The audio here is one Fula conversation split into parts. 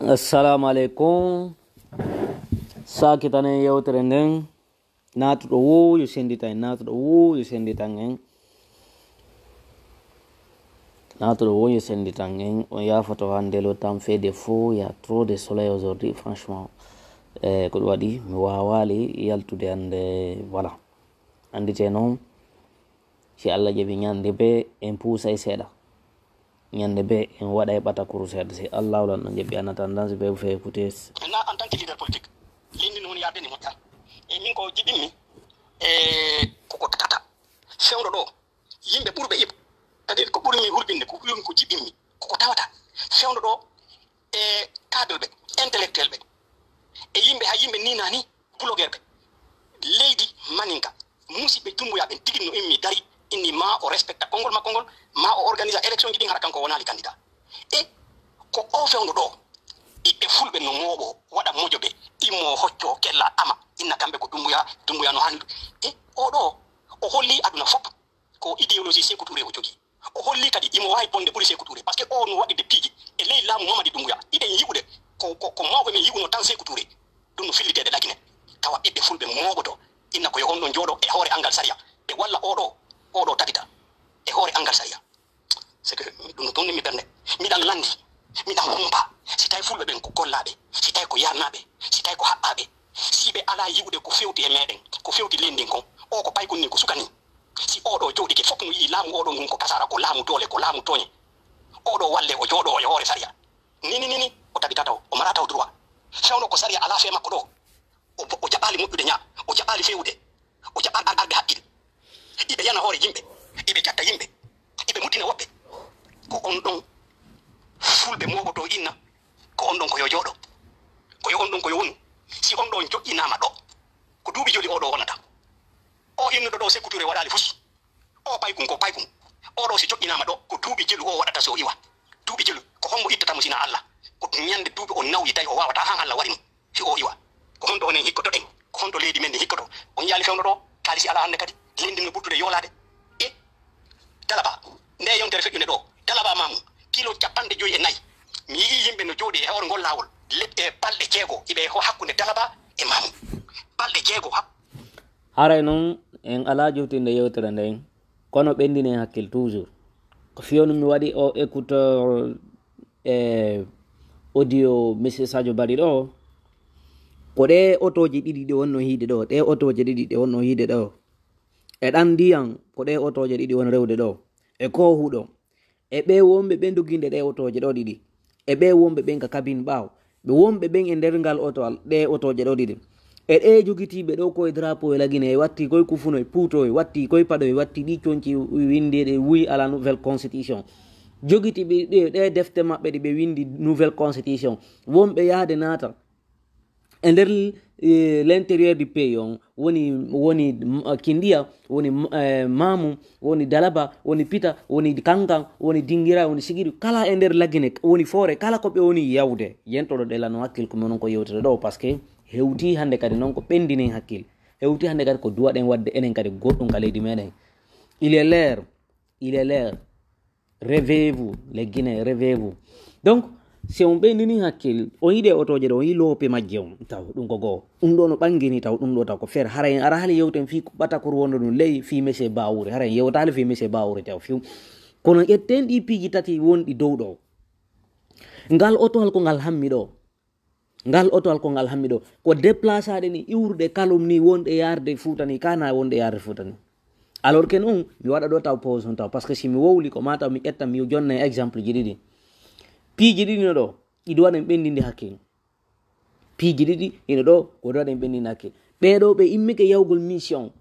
Assalamu alaikum. Sakitane yewtere nden natuɗo woyo sendita en natuɗo woyo senditan en natuɗo woyo senditan en on yafoto hande le temps fait défaut, il y a trop de soleil aujourd'hui franchement ko ɗum waɗi mi wawali yaltude hande voilà andite noon si Allah jaɓi ñande be en puusay seeɗa ñande be en waɗa e ɓatakuru seeɗa si Allah wala no jaɓi en attendance be fait écouter na en tant que leader politique lindi noon yaade ni moƴƴa e min ko jiɗinmi koko tata fewɗo ɗo yimɓe ɓurɓe iɓ kadi ko ɓurmi hulɓinde ko ɓurmi ko jiɗinmi koko tawata fewɗo ɗo e cadre ɓe intellectuel ɓe e yimɓe ha yimɓe ninani blogueur ɓe leydi maninka musidɓe tumbuyaɓe tigui no immi dari inni ma o respecta konngol makko ngol ma o organisa élection ji ɗin haɗa kanko wonali candidat e ko o fewɗo ɗo ɓiɓɓe fulɓe no mooɓo waɗa mojoɓe immo hocco kella ama inna kamɓe ko dumbuya no handu e oɗo o holli aduna fof ko idéologie Sékou Touré o jogui o holli kadi imo wawi bonde ɓuuri Sékou Touré par ce que o no waɗi de piiji e ley laamu Mamadi Doumbouya iɗen yiɓude ko mawɓe men yiɓuno tan Sékou Touré ɗum no fillitede ɗagine tawa ɓiɓɓe fulɓe mooɓoto inna ko yo on ɗon jooɗo e hoore angal saria ɓe walla oɗo tabita e hoore angal saria c'est que ɗum no tonni mi ɓernde miɗan landi miɗan humpa si tawi fulɓe ɓen ko gollaɓe si tawi ko yarnaɓe si tawi ko haɓɓaɓe si ɓe ala yiɓude ko fewti e meɗen ko fewti lendin kon o ko paykon ni ko sukani si oɗo jooɗike fof no yii laamu oɗo ngun ko kasara ko laamu doole ko laamu toñe oɗo walle o jooɗo e hoore saria nini o tabitata o marata o droit fewno ko saria ala fe makko ɗo o jaɓali moƴƴude ña o jaɓali fewude o jaɓali arde haqqil iɓe yana hoore yimɓe iɓe jatta yimɓe iɓe muddina woɓɓe ko on ɗon fulɓe moɓoto inna ko on ɗon ko yo jooɗo ko yo on ɗon ko yo wonu si on ɗon joƴƴinama ɗo ko duuɓi joli oɗo wonata o innuɗo ɗo Sékou Touré waɗali fusi o paykum ko paykum oɗo si joƴƴinama ɗo ko duuɓi jelu o waɗata so iwa duuɓi jelu ko hommo ittatamo sina Allah ko ñande duuɓi o nawyi tawi o wawata han Allah waɗimo si o iwa ko honto onen hikkoto ɗen ko honto leydi men ndi hikkoto on yaali fewno ɗo kalisi ala hande kadi lendi no ɓurtude yoolade e Dalaba nde yontere feƴƴude ɗo Dalaba mamu kilo 54 mi yii yimɓe no jooɗi e hoore ngol laawol leɗɗe balɗe jeego iɓe hakkunde Dalaba e mamu balɗe jeego haray noon en ala jowtinde yewtere nden kono ɓendine hakkille toujours ko fiyonu mi waɗi o écouteur e audio monsieur Sadio Bari ɗo ko ɗe otoji ɗiɗi ɗe wonno hiide ɗo ɗe otoje ɗiɗi ɗe wonno hiide ɗo e ɗan ndiyan ko ɗe otoje ɗiɗi won rewde ɗo e ko huɗo e ɓe wonɓe ɓe doginde ɗe otoje ɗo ɗiɗi e ɓe wonɓe ɓen ka kabine ɓaaw ɓe wonɓe ɓen e nder ngal otowal ɗe otoje ɗo ɗiɗi e ɗe jogitiɓe ɗo koye drapeau e lagine e watti koye kufuno e puuto e watti koye paɗo e watti ɗi conci windiɗe wi à la nouvelle constitution jogitiɓe ɗe defte maɓɓe ɗe ɓe windi nouvelle constitution wonɓe yahde naata e nder l'intérieur du pays on woni Kindiya woni Mamu woni Dalaba woni Pita woni Kankan woni Dingira woni Sigiru kala e nder lagine woni foore kala ko ɓe woni yawde yentoɗo ɗelano hakkille ko noon ko yewtere ɗo par ce que hewti hande kadi noon ko ɓendinen hakkille hewti hande kadi ko duwaɗen wadde enen kadi goɗɗum ka leydi meɗen il est l'air réveillez-vous les Guinéens réveillez-vous donc si on ɓendini hakkille on yiiɗe otoje ɗo on yi loope majje on taw ɗum ko goo ɗum ɗo no ɓangini taw ɗum ɗo taw ko feere hara en ara haali yewten fi ɓatakor wonno ɗum ley fi monsieur Bawure hara en yewtali fi monsieur Bawure taw fiw kono ƴetten ɗi piiji tati wonɗi dow ɗo ngal otowal ko ngal hammi ɗo ko déplaçaɗe ni iwruɗe kalum ni wonɗe yarde Fouta ni kana wonɗe yarde Fouta ni alors que non mi waɗa ɗo taw pause on taw par ce que si mi wowli ko mataw mi ƴetta mi jonna exemple ji ɗiɗi piiji ɗiɗi no ɗo iɗi waɗen ɓendinde hakkille piiji ɗiɗi ino ɗo koɗo waɗen ɓendinde hakkille ɓeɗo ɓe immike yawgol mission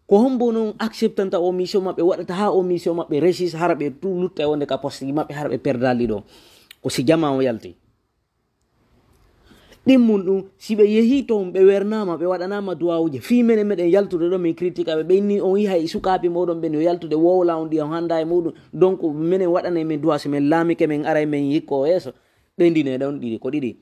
ko hombo noon acceptanta o mission maɓɓe waɗata ha o mission maɓɓe réussisse hara ɓe lutta e wonde ka poste ji maɓɓe hara ɓe perdali ɗo ko si jama o yalti ɗimmum ɗum si ɓe yeehi toon ɓe wernama ɓe waɗanama duwawuje fi mene meɗen yaltude ɗo min critique aɓe ɓenni on yi hay sukaɓe moɗon ɓen yo yaltude wowla on ndiyam handa e muɗum donc minen waɗana men duwa so men laamike men ara men yikko yeeso ɓendine ɗon ɗiɗi ko ɗiɗi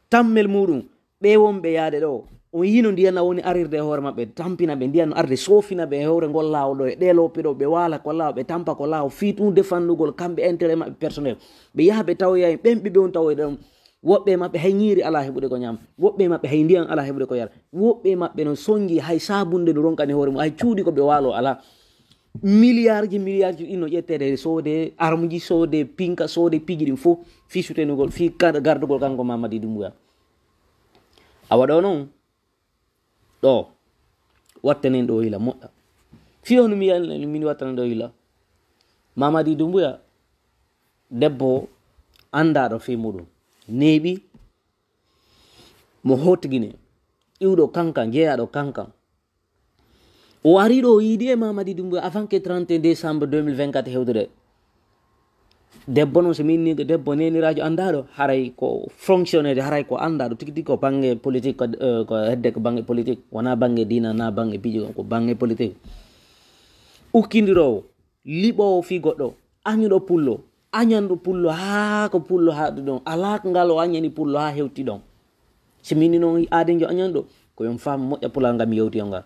tammel muɗum ɓe wonɓe yaade ɗo on yino ndiyana woni arirde e hoore maɓɓe tampina ɓe ndiyano arde sofina ɓe e hewre ngol lawol ɗo e ɗe loppi ɗo ɓe wala ko law ɓe tampa ko law fi ɗum defandugol kamɓe intérêt maɓɓe personnel ɓe yaha ɓe tawoya ɓen ɓiɓe on tawoyɗon woɓɓe maɓɓe hay ñiiri ala heɓude ko ñaama, woɓɓe maɓɓe hay ndiyan ala heɓude ko yara, woɓɓe maɓɓe no songi hay sabunde no ronkani hoore mum, hay cuuɗi ko ɓe waalo ala. Milliard ji ɗinno ƴettede soode armuji, soode pinka, soode piji ɗin fof fi sutenugol fi gardugol kanko Mamady Doumbouya. awa ɗo noon ɗo wattanen ɗo hila moƴƴa fi hono min wattanen ɗo hila. Mamady Doumbouya debbo andaɗo fi muɗum, neeɓi mo hottigine, iwɗo kankan, jeeyaɗo kankan. O ari ɗo o yiidi e Mamady Doumbouya avant que 31 décembre 2024 hewtude. Debbo noon so min debbo nenirajo andaɗo haray ko fonctionnaire, haray ko andaɗo tigi tigi ko banggue politique, ko hedde ko banggue politique, wona banggue dina na banggue piiji ko banggue politique. Ukkidirowo, liɓowo fi goɗɗo, añuɗo pullo, añanɗo pullo ha ko pullo haɗu ɗon, ala ko ngal o añani pullo ha hewti ɗon. So min noon aadejo añanɗo ko yon fam moƴƴa pulal ngam yewti o ngal.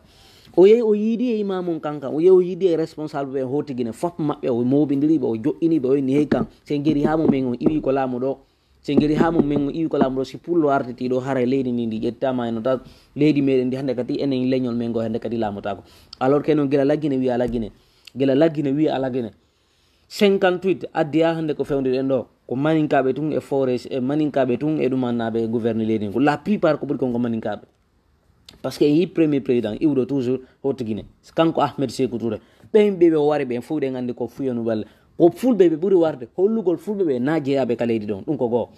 O yehi o yiidi e imamum kankan, o yehi o yiidi e responsable ɓe hotigine fof maɓɓe, o mobidiriɓe, o joƴƴiniɓe, o inni hey kan sen geri ha mo men on iwi ko laamu ɗo, sen geri ha mo men on iwi ko laamu ɗo, si pullo arditi ɗo haray leydi ndi ndi ƴettama eno ta leydi meɗen ndi hande kadi enen leñol men go hande kadi laamotako. Alors que noon gila laggine wiya laggine, gila laggine wiya laggine. 58 addi ha hande ko fewniɗen ɗo ko maninkaɓe tun e forest e maninkaɓe tun e ɗumannaɓe gouverne leydi ko la plupart ko ɓuuri konko maninkaɓe. Par ce que yi premier président iwɗo toujours hottigine kanko Ahmed Sékou Touré, ɓen ɓe wari ɓen fof ɗen andi ko fuyanu balle, ko fulɓe ɓe ɓuuri warde hollugol fulɓe ɓe na jeeyaɓe ka leydi ɗon, ɗum ko goo.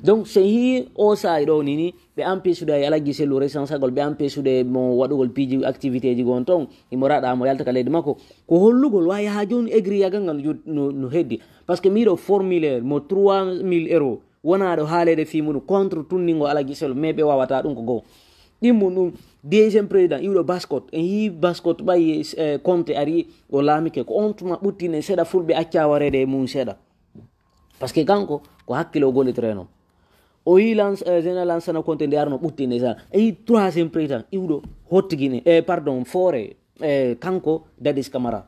Donc so yi o saayi ɗo nini ɓe empêchude ay alagui sellu recensagol, ɓe empêchude mo waɗugol piiji activité ji gon toon imo raɗa mo yalta ka leydi makko, ko hollugol wawi ha joni aigri yagal ngal no heddi. Par ce que miɗo formulaire mo 3000 euros wonaɗo haalede fi muɗum contre tunningo alagui sellu, mais ɓe wawata ɗum ko goo. ɗimmum ɗum deuxiéme président iwɗo Bascotte, en yi Bascotte ɓayi Conté ari o laamike ko on tuma ɓuttine seeɗa fulɓe acca warede e mum seeɗa, par ce que kanko ko hakkille o gollitoreno. O yi général Lansana Conté nde arno ɓuttine sa, en yi troisiéme président iwɗo hottigine pardon Foré kanko Dadis Camara.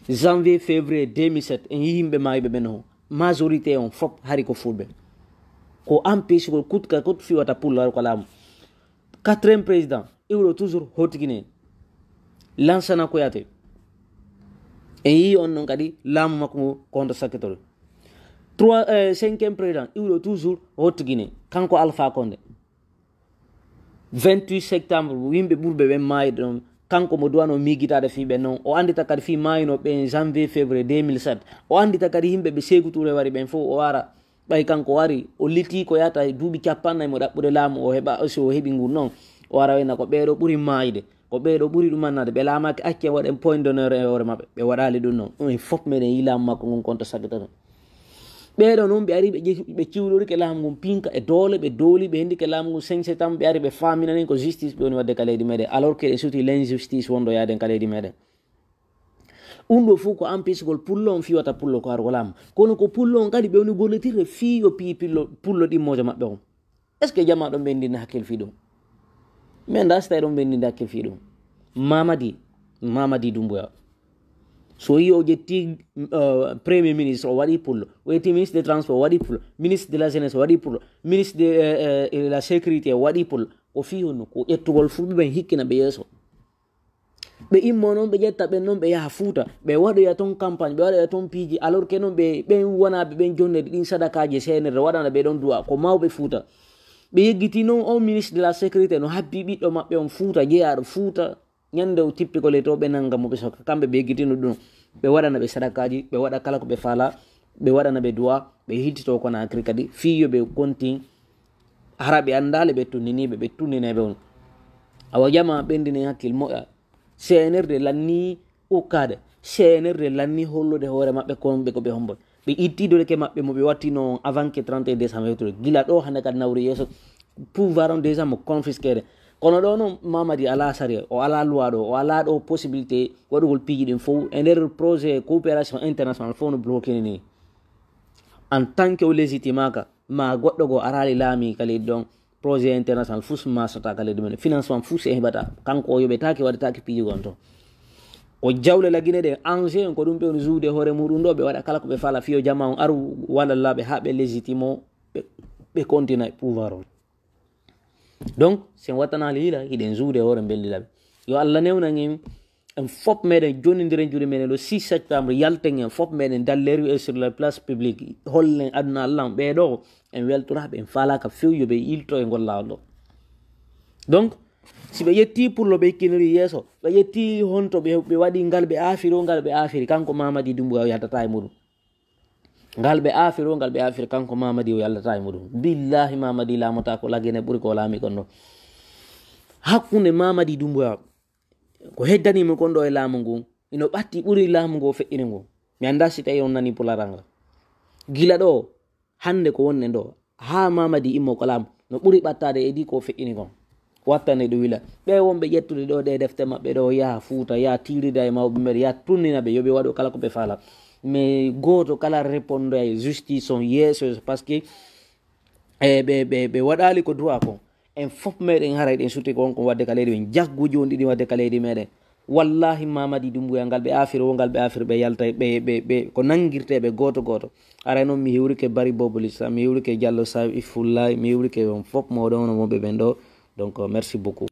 Janvier février 2007 en yi yimɓe mayiɓe ɓen o majorité on fop hari ko fulɓe, ko empêche ko kutka kut fiwata pullar ko laamu. Quatrième président iwɗo toujours hottigine Lansana Kouyaté, en yi on noon kadi laamu makko contre sakitore. Cinquième président iwɗo toujours hottigine kanko Alpha Condé. 28 septembre yimɓe ɓurɓe ɓen maayide ɗon kanko mo duwano migitade fiɓe noon, o andita kadi fi mayino ɓen janvier février 2007, o andita kadi yimɓe ɓe Sékou Touré wari ɓen fof o wara ɓay kanko wari o liti ko yata duuɓi 40 mo ɗaɓɓude laamu o heɓa so o heɓi ngu noon o wara wayna ko ɓeeɗo ɓuuri maayide, ko ɓeeɗo ɓuuri ɗumannade, ɓe laamaki acce waɗen point d'honneur e hoore maɓɓe, ɓe waɗali ɗum noon. ɗum e fof meɗen yi laamu makko ngon contre sakitore. ɓeeɗo noon ɓe ari ɓe ciwɗorike laamu ngun pinka e doole, ɓe dooli ɓe hendike laamu ngun 5 septembre, ɓe ari ɓe faminanen ko justice ɓe woni wadde ka leydi meɗen, alors que ɗe surtout l'injustice wonɗo yaaden ka leydi meɗen. ɗum ɗo fof ko empêchegol pullo on fiwata pullo ko argo laamu, kono ko pullo on kadi ɓe woni gollitirde fii o pii pullo ɗimmojo maɓɓe on. est ce que jama ɗon ɓendinde hakkil fi ɗum, min da so tawi ɗon ɓendinde hakkil fi ɗum. Mamady Doumbouya so yi o ƴetti premier ministre o waɗi pullo, o ƴetti ministre des transport o waɗi pullo, ministre de la jeunesse o waɗi pullo, ministre de la sécurité o waɗi pullo, ko fi honno ko ƴettugol fulɓe ɓen hikkina ɓe yeeso. ɓe immo noon ɓe ƴetta ɓen noon ɓe yaha Fuuta ɓe waɗoya toon campagne, ɓe waɗoya toon piiji, alors que noon ɓen wonaɓe ɓen jonnede ɗin sadakaji senere waɗana ɓe ɗon duwa ko mawɓe Fuuta. ɓe yeggiti noon on ministre de la sécurité no habbi ɓiɗɗo maɓɓe on Fuuta, jeeyaɗo Fuuta, ñande o tippi ko leyto ɓe nangamo ɓe soka, kamɓe ɓe yeggitino ɗum ɓe waɗana ɓe sadakaji, ɓe waɗa kala ko ɓe faala, ɓe waɗana ɓe duwa, ɓe hiddito Conakry kadi fiyo ɓe kontin hara ɓe andale ɓe tunniniɓe ɓe tunnineɓe on. awa jama ɓendine hakkil moƴƴa, CNRD lanni ukkade, CNRD lanni hollude hoore maɓɓe konɓe ko ɓe hombol, ɓe ittidoleke maɓɓe mo ɓe wattino avant que 31 décembre hewtude gila ɗo hande kadi nawri yeeso pouvoir on déjà mo confisquede. kono ɗo noon Mamady ala sari, o ala loi ɗo, o ala ɗo possibilité waɗugol piiji ɗin fof e nder projet coopération international fof no bloquini ni. en tant que o légitimaka ma goɗɗo go arali laami ka leydi ɗon, projet international fus masata ka leydi men, financement fus e heɓata, kanko o yoɓetaki waɗetaki piiji gon toon. o jawle laggine ɗe enjeu en ko ɗum ɓe woni joude hoore muɗum ɗo, ɓe waɗa kala ko ɓe faala fiyo jama on aru wallallaɓe ha ɓe légitime o ɓe continue e pouvoir on donc sen wattana lila hiɗen juude hoore bellilaɓe yo allah newnan en fop meɗen jonodiren juuɗe meɗen le 6 septembre yalten en fop meɗen dalleri sur la place publique hollen aduna allah ɓeɗo en weltoraɓe en falaka few yoɓe ilto e ngol lawol ɗo donc si ɓe yetti pour lo ɓe kiniri yeeso ɓe yetti honto ɓe waɗi ngal ɓe afiri o ngal ɓe afiri kanko mamadi dumbuya o yaddata e muɗum ngal ɓe afiri o ngal ɓe afiri kanko mamadi o yaldata e muɗum billahi mamadi lamata ko lagene ɓuuri ko laami kon ɗo hakkunde mamadi dumbuya ko heddanimo kon ɗo e laamu ngu ino ɓatti ɓuuri laamu ngu o feƴƴini ngu mi anda si tawi on nani pularanga gila ɗo hande ko wonne ɗo ha mamadi immo ko laamu no ɓuuri ɓattade edi ko feƴƴini kon wattane ɗo wila ɓe wonɓe ƴettude ɗo ɗe defte maɓɓe ɗo yaha fuuta yaha tirida e mawɓe mbeɗe yaha turnina ɓe yoɓe waɗo kala ko ɓe faala mais goto kala réponde e justice on yeeso par ce que ɓe waɗali ko droit kon en fof meɗen hara ɗen sutti ko wonko wadde ka leydi men jagguji on ɗiɗi wadde ka leydi meɗen wallahi mamadi dumbuya ngal ɓe afiri o ngal ɓe afiri ɓe yalta ɓe ko nanguirteɓe goto goto aray noon mi hewrike bari bobolisa mi hewrike diallo sa ifullahi mi hewrike on fof moɗon no wonɓe ɓen ɗo donc merci beaucoup